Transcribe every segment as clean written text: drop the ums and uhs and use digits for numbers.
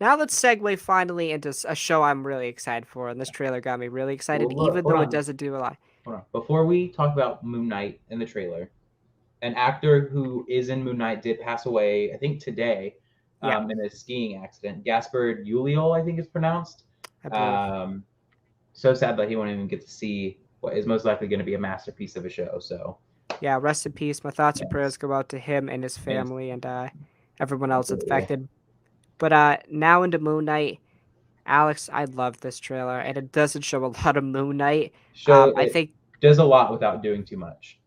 Now let's segue finally into a show I'm really excited for, and this trailer got me really excited, Well, look, even hold though it on, doesn't do a lot. hold on. Before we talk about Moon Knight in the trailer, an actor who is in Moon Knight did pass away, I think today, Yeah, in a skiing accident. Gaspard Ulliel, I think it's pronounced. I believe. Um, so sad that he won't even get to see what is most likely going to be a masterpiece of a show. So, Yeah, rest in peace. My thoughts and prayers yes, go out to him and his yes, family and everyone else absolutely. affected. But now into Moon Knight, Alex, I love this trailer, and it doesn't show a lot of Moon Knight. Show I it think does a lot without doing too much.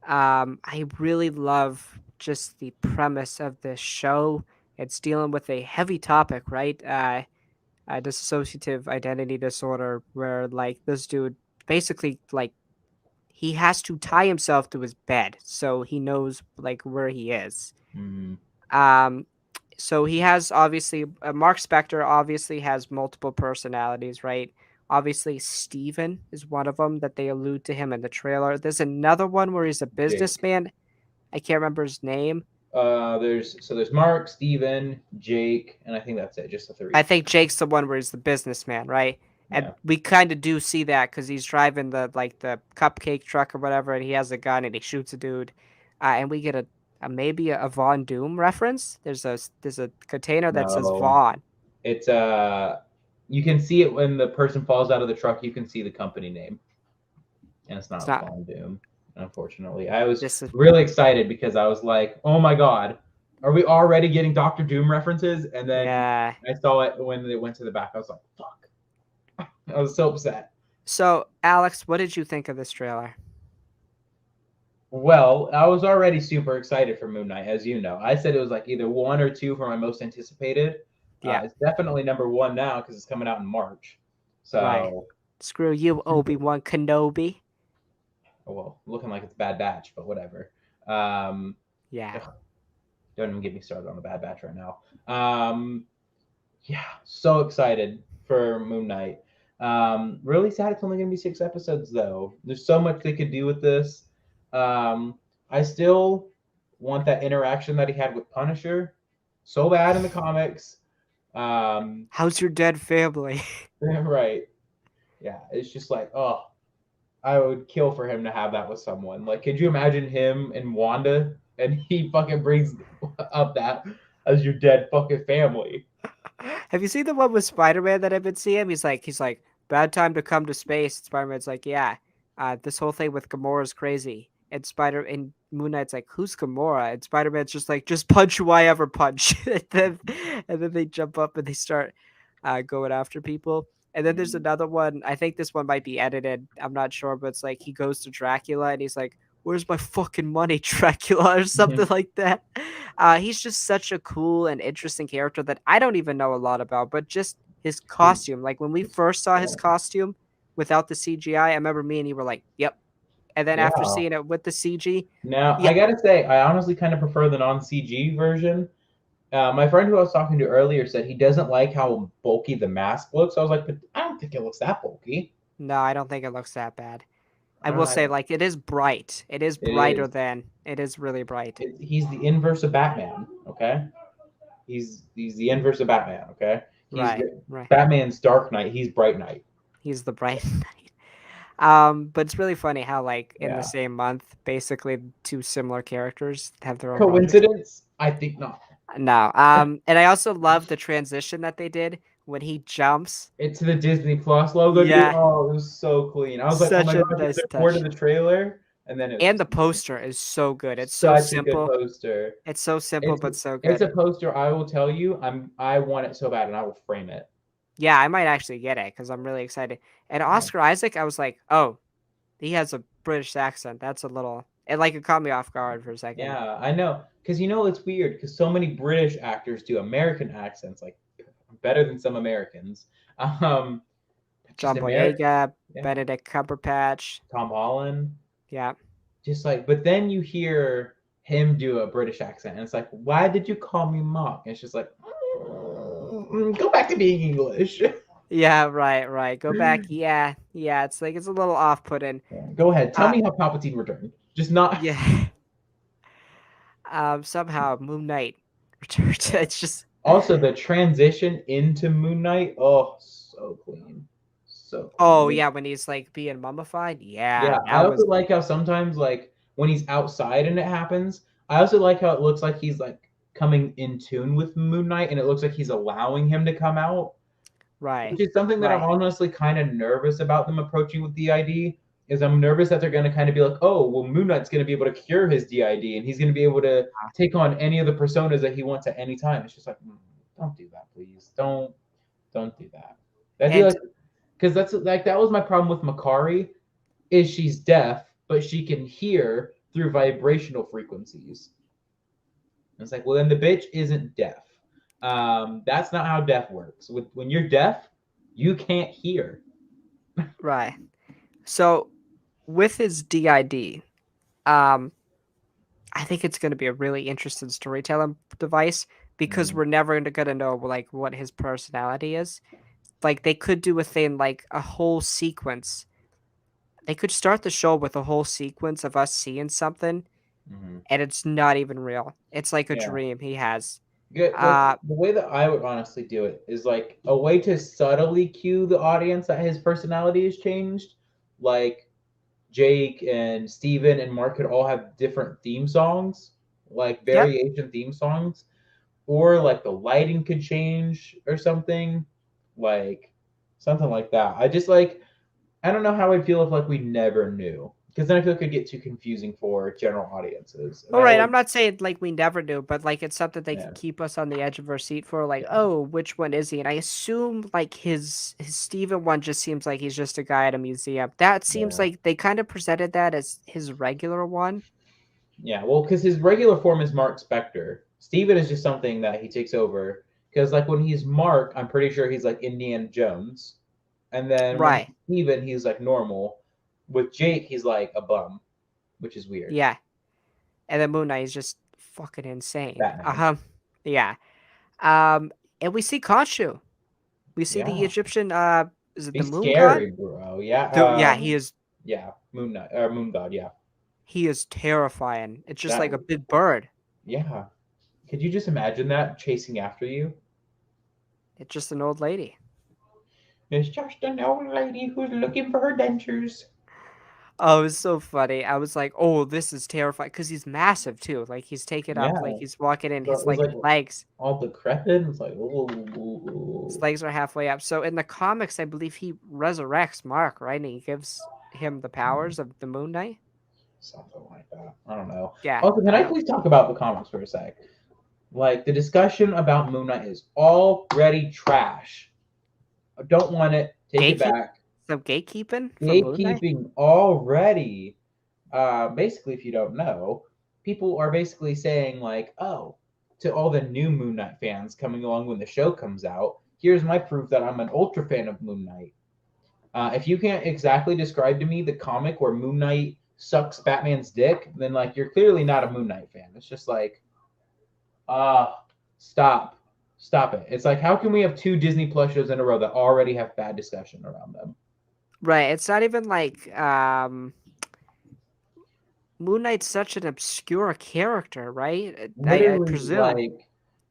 I really love just the premise of this show. It's dealing with a heavy topic, right? Dissociative identity disorder, where like this dude basically like he has to tie himself to his bed so he knows like where he is. Mm, Um, so he has obviously Mark Spector obviously has multiple personalities, right? Obviously, Steven is one of them that they allude to him in the trailer. There's another one where he's a Jake. businessman. I can't remember his name. There's Mark, Steven, Jake, and I think that's it. Just the I three. think Jake's the one where he's the businessman, right? And Yeah. we kind of do see that because he's driving the cupcake truck or whatever, and he has a gun and he shoots a dude, and we get a maybe a Vaughn Doom reference. There's a container that says No, Vaughn. it's you can see it when the person falls out of the truck. You can see the company name, and it's It's not not. Von Doom. Unfortunately, I was This is really excited because I was like, "Oh my god, are we already getting Doctor Doom references?" And then yeah. I saw it when it went to the back. I was like, "Fuck!" I was so upset. So Alex, what did you think of this trailer? Well, I was already super excited for Moon Knight, as you know. I said it was like either one or two for my most anticipated. Yeah, It's definitely number one now because it's coming out in March. right. So, Screw you, super. Obi-Wan Kenobi. Well, looking like it's Bad Batch, but whatever. Um, Yeah. ugh, don't even get me started on the Bad Batch right now. Um, yeah, so excited for Moon Knight. Really sad it's only going to be 6 episodes, though. There's so much they could do with this. I still want that interaction that he had with Punisher so bad in the comics. Um, How's your dead family? right. Yeah, it's just like, oh, I would kill for him to have that with someone. Like, could you imagine him and Wanda and he fucking brings up that as your dead fucking family? Have you seen the one with Spider-Man that I've been seeing? He's like, bad time to come to space. Spider-Man's like, yeah, this whole thing with Gamora's crazy. And Moon Knight's like, who's Gamora? And Spider-Man's just like, just punch who I ever punch. and then they jump up and they start going after people. And then there's another one. I think this one might be edited. I'm not sure, but it's like he goes to Dracula and he's like, "Where's my fucking money, Dracula?" or something like that. He's just such a cool and interesting character that I don't even know a lot about, but just his costume. Like when we first saw his costume without the CGI, I remember me and you were like, "Yep." And then after Yeah. seeing it with the CG, Now, yeah, I gotta say, I honestly kind of prefer the non CG version. My friend who I was talking to earlier said he doesn't like how bulky the mask looks. I was like, but I don't think it looks that bulky. no, I don't think it looks that bad. I I don't will know. say, like, it is bright. It is It brighter is. than it is really bright. He's the inverse of Batman. Okay, he's the inverse of Batman. Okay, he's Right, right. Batman's Dark Knight. He's Bright Knight. He's the bright knight. But it's really funny how, like, in the Yeah. same month, basically two similar characters have their own projects. Coincidence? I think not. No. And I also love the transition that they did when he jumps. It's the Disney Plus logo, dude. Yeah, Oh, it was so clean. I was like, oh such my a gosh, is nice there more to touch. the trailer? And then it's And the just poster is so good. It's so such a good simple. poster. It's so simple It's but so it's good. a poster. I will tell you, I want it so bad, and I will frame it. Yeah, I might actually get it because I'm really excited. And Yeah, Oscar Isaac, I was like, oh, he has a British accent. That's a little. It caught me off guard for a second. yeah, I know. Because it's weird. Because so many British actors do American accents, like better than some Americans. Um, just John American. Boyega, Yeah, Benedict Cumberbatch. Tom Holland. Yeah. Just like, but then you hear him do a British accent, and it's like, why did you call me Mark? And it's just like, go back to being English. Yeah, right, right. Go back. Yeah, yeah. It's like it's a little off-putting. Go ahead, tell Uh, me how Palpatine returned. Just not. yeah. Somehow Moon Knight returned. It's just Also, the transition into Moon Knight, oh, so clean, so Oh clean. yeah, when he's like being mummified. Yeah, Yeah, I that also was like how sometimes like when he's outside and it happens, I also like how it looks like he's like coming in tune with Moon Knight and it looks like he's allowing him to come out, right. which is something that I'm Right. honestly kind of nervous about them approaching with DID. Is I'm nervous that they're going to kind of be like, oh, well, Moon Knight's going to be able to cure his DID and he's going to be able to take on any of the personas that he wants at any time. It's just like, don't do that, please. Don't do that. That'd be And like, because that's like that was my problem with Makari is she's deaf, but she can hear through vibrational frequencies. And it's like, well, then the bitch isn't deaf. That's not how deaf works. When you're deaf, you can't hear. right. So with his DID, um, I think it's going to be a really interesting storytelling device because Mm, we're never going to know like what his personality is. Like they could do a thing like a whole sequence. They could start the show with a whole sequence of us seeing something mhm. and it's not even real. It's like a Yeah. dream he has. Good. Like Uh the way that I would honestly do it is like a way to subtly cue the audience that his personality has changed. Like Jake and Steven and Mark could all have different theme songs, like yep. variation theme songs, or like the lighting could change or something, like something like that. I just like I don't know how I'd feel if like we never knew, because then I feel like it could get too confusing for general audiences, and All I right, like I'm not saying like we never knew, but like it's something they yeah could keep us on the edge of our seat for. Like, yeah oh, which one is he? And I assume like his Steven one just seems like he's just a guy at a museum. That seems yeah like they kind of presented that as his regular one. yeah. Well, because his regular form is Mark Spector. Steven is just something that he takes over. Because like when he's Mark, I'm pretty sure he's like Indiana Jones, and then when Right. he's Steven, he's like normal. With Jake, he's like a bum, which is weird. Yeah. And then Moon Knight is just fucking insane. Batman. Yeah. Um and we see Khonshu. We see the Yeah. Egyptian is it the He's moon god? scary, bro. Yeah. Yeah, he is Yeah. Moon Knight or Moon God. Yeah. he is terrifying. It's just That. like a big bird. Yeah. Could you just imagine that chasing after you? It's just an old lady. It's just an old lady who's looking for her dentures. Oh, it was so funny. I was like, "Oh, this is terrifying," because he's massive too. Like he's taken up, like Yeah. he's walking in. So His it was like like legs, all decrepit. It's like, his oh, legs are halfway up. So in the comics, I believe he resurrects Mark, right? And he gives him the powers of the Moon Knight. something like that. I don't know. Yeah, Also, can I I don't. please talk about the comics for a sec? Like the discussion about Moon Knight is already trash. I don't want it. Take it Gatekeep back. some gatekeeping for Moon Knight. Gatekeeping already. Basically, if you don't know, people are basically saying like, "Oh, to all the new Moon Knight fans coming along when the show comes out, here's my proof that I'm an ultra fan of Moon Knight." If you can't exactly describe to me the comic where Moon Knight sucks Batman's dick, then like you're clearly not a Moon Knight fan. It's just like, stop, stop it. It's like, how can we have two Disney Plus shows in a row that already have bad discussion around them? Right. It's not even like Moon Knight's such an obscure character, right? I Literally, presume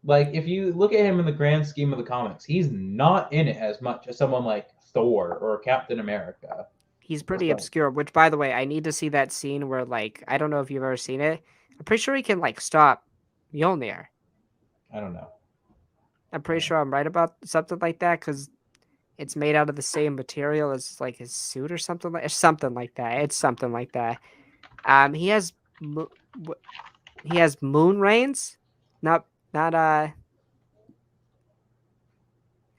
like if you look at him in the grand scheme of the comics, he's not in it as much as someone like Thor or Captain America. he's It's pretty like, obscure. Which, by the way, I need to see that scene where like I don't know if you've ever seen it. I'm pretty sure he can like stop Mjolnir. I don't know. I'm pretty sure I'm right about something like that because it's made out of the same material as like his suit or something like that. It's something like that. He has he has moon rains, not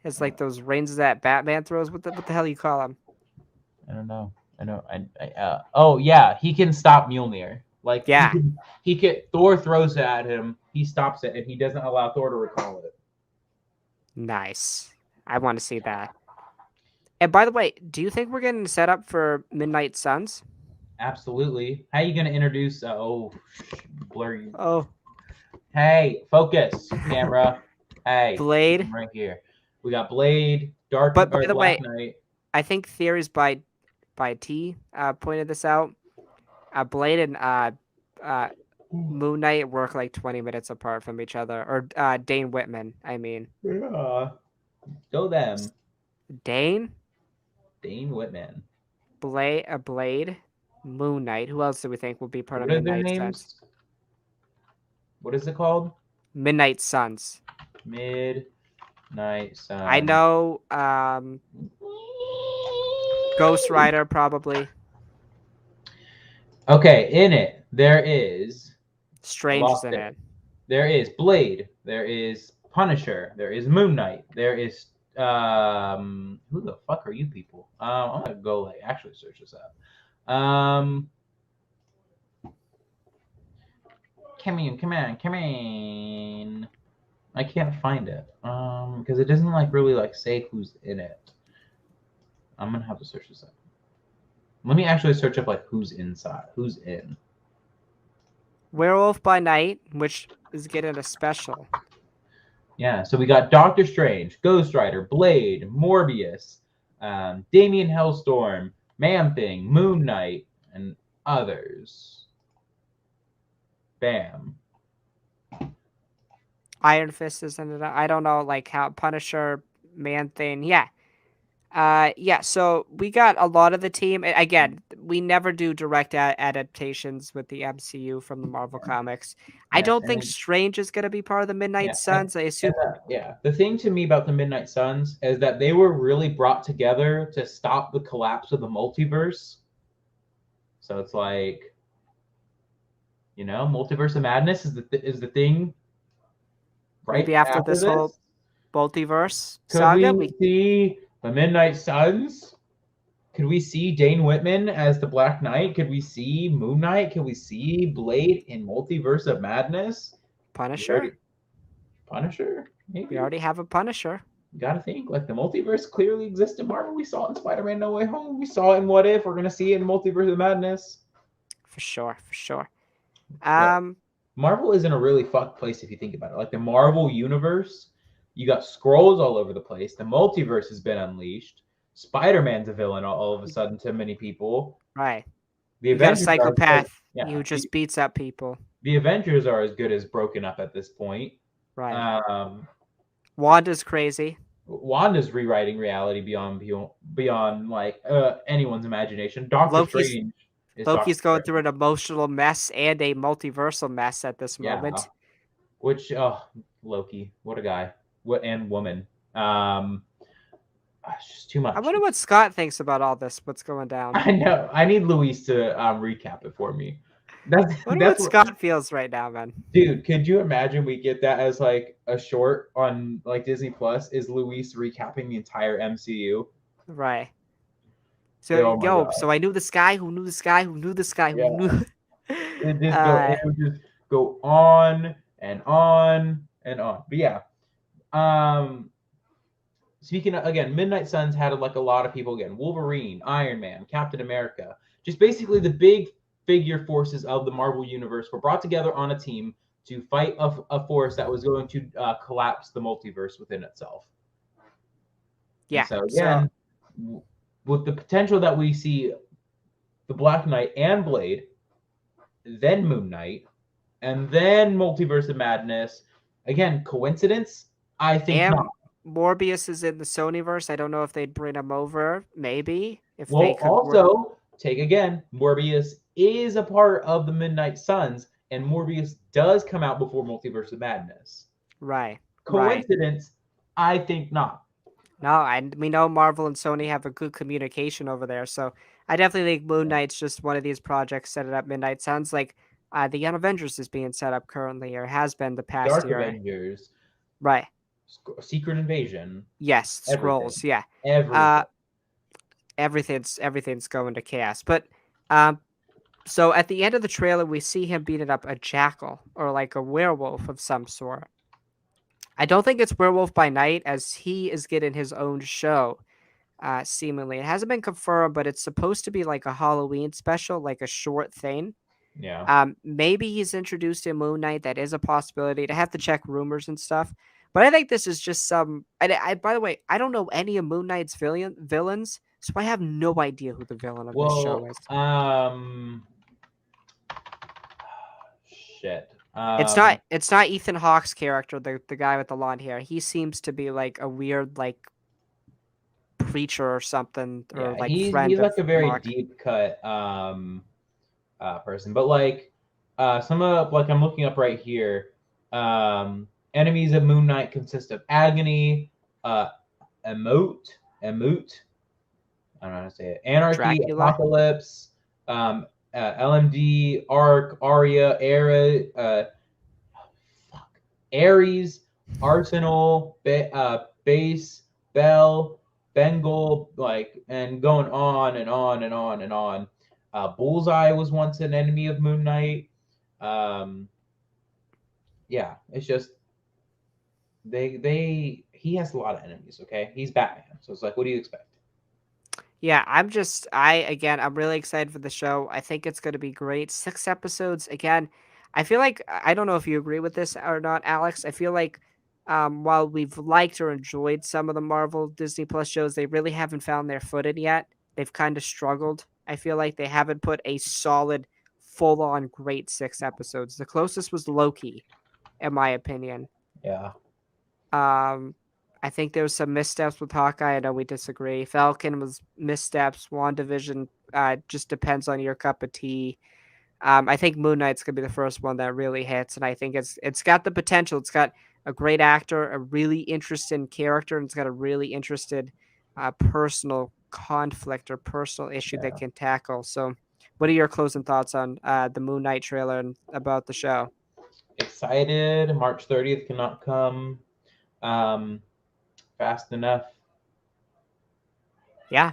has like those rains that Batman throws. What the hell you call them? I don't know. I know. Oh yeah, he can stop Mjolnir. Like Yeah, he can. Thor throws it at him. He stops it, and he doesn't allow Thor to recall it. nice. I want to see that. And by the way, do you think we're getting set up for Midnight Suns? Absolutely. How you gonna introduce? Blurry. Oh, Hey, focus, camera. Hey, Blade. I'm right here. We got Blade, Dark But by or the Black way, Knight. I think theories by T pointed this out. Blade and Moon Knight work like 20 minutes apart from each other. Or Dane Whitman, I mean. Yeah. Go them. Dane, Dane Whitman. Blade, Moon Knight. Who else do we think will be part of What are their Midnight Suns? names? What is it called? Midnight Suns. Midnight Sun. I know Ghost Rider probably. Okay, in it there is Strange is in it. it. There is Blade. There is Punisher. There is Moon Knight. There is who the fuck are you people? I'm gonna go like actually search this up. Come in. I can't find it. Because it doesn't like really like say who's in it. I'm gonna have to search this up. Let me actually search up like who's inside, who's in. Werewolf by Night, which is getting a special. Yeah, so we got Doctor Strange, Ghost Rider, Blade, Morbius, Damien Hellstorm, Man Thing, Moon Knight, and others. Bam. Iron Fist is in it. I don't know, like how Punisher, Man Thing. Yeah. Yeah, so we got a lot of the team. Again, we never do direct adaptations with the MCU from the Marvel comics. I don't think Strange is going to be part of the Midnight Suns. I assume. Yeah, the thing to me about the Midnight Suns is that they were really brought together to stop the collapse of the multiverse. So it's like, Multiverse of Madness is the thing. Right Maybe after this whole multiverse could saga, we see the Midnight Suns? Could we see Dane Whitman as the Black Knight? Could we see Moon Knight? Could we see Blade in Multiverse of Madness? Punisher? Maybe. We already have a Punisher. You gotta think, like, the multiverse clearly exists in Marvel. We saw it in Spider-Man No Way Home. We saw it in What If. We're gonna see it in Multiverse of Madness. For sure. Marvel is in a really fucked place if you think about it. Like, the Marvel universe, you got Skrulls all over the place. The multiverse has been unleashed. Spider-Man's a villain all of a sudden to many people. Right. The You got a Avengers psychopath who just beats up people. The Avengers are as good as broken up at this point. Right. Wanda's crazy. Wanda's rewriting reality beyond like anyone's imagination. Loki's going through an emotional mess and a multiversal mess at this moment. Which Loki, what a guy. And woman. It's just too much. I wonder what Scott thinks about all this. What's going down? I know. I need Luis to recap it for me. That's what Scott feels right now, man. Dude, could you imagine we get that as like a short on like Disney Plus? Is Luis recapping the entire MCU? Right. So so I knew this guy who knew this guy who knew this guy who knew. It would just go on and on and on. But yeah. Speaking of, again, Midnight Suns had like a lot of people again. Wolverine, Iron Man, Captain America. Just basically the big figure forces of the Marvel Universe were brought together on a team to fight a force that was going to collapse the multiverse within itself. Yeah. And so again, with the potential that we see the Black Knight and Blade, then Moon Knight, and then Multiverse of Madness. Again, coincidence? I think not. Morbius is in the Sonyverse. I don't know if they'd bring him over. Maybe. Take again, Morbius is a part of the Midnight Suns, and Morbius does come out before Multiverse of Madness. Right. Coincidence? Right. I think not. No, we know Marvel and Sony have a good communication over there, so I definitely think Moon Knight's just one of these projects set it up. Midnight Suns, like the Young Avengers is being set up currently, or has been the past year. Dark Avengers. Right. Secret Invasion. Yes, Skrulls. Yeah. Everything's going to chaos. But so at the end of the trailer, we see him beating up a jackal or like a werewolf of some sort. I don't think it's Werewolf by Night, as he is getting his own show. Seemingly, it hasn't been confirmed, but it's supposed to be like a Halloween special, like a short thing. Yeah. Maybe he's introduced in Moon Knight. That is a possibility. To have to check rumors and stuff. But I think this is just some. By the way, I don't know any of Moon Knight's villains, so I have no idea who the villain of this show is. shit. It's not Ethan Hawke's character, the guy with the blonde hair. He seems to be like a weird like preacher or something, or Yeah, like he's friend of like a very Mark. deep cut person. But like some of like I'm looking up right here. Enemies of Moon Knight consist of Agony, Emote, I don't know how to say it. Anarchy, Dracula. Apocalypse, LMD, Arc, Aria, Era, Ares, Arsenal, Base, Bell, Bengal, like, and going on and on and on and on. Bullseye was once an enemy of Moon Knight. Yeah, it's just he has a lot of enemies. Okay, he's Batman, so it's like, what do you expect? Yeah, I'm really excited for the show. I think it's going to be great. 6 episodes again. I feel like I don't know if you agree with this or not, Alex. I feel like while we've liked or enjoyed some of the Marvel Disney Plus shows, they really haven't found their footing yet. They've kind of struggled. I feel like they haven't put a solid, full-on great 6 episodes. The closest was Loki, in my opinion. Yeah, Um, I think there was some missteps with Hawkeye. I know we disagree. Falcon was missteps. WandaVision just depends on your cup of tea. I think Moon Knight's gonna be the first one that really hits, and I think it's got the potential. It's got a great actor, a really interesting character, and it's got a really interested personal conflict or personal issue that yeah. can tackle. So, what are your closing thoughts on the Moon Knight trailer and about the show? Excited. March 30th cannot come fast enough. Yeah,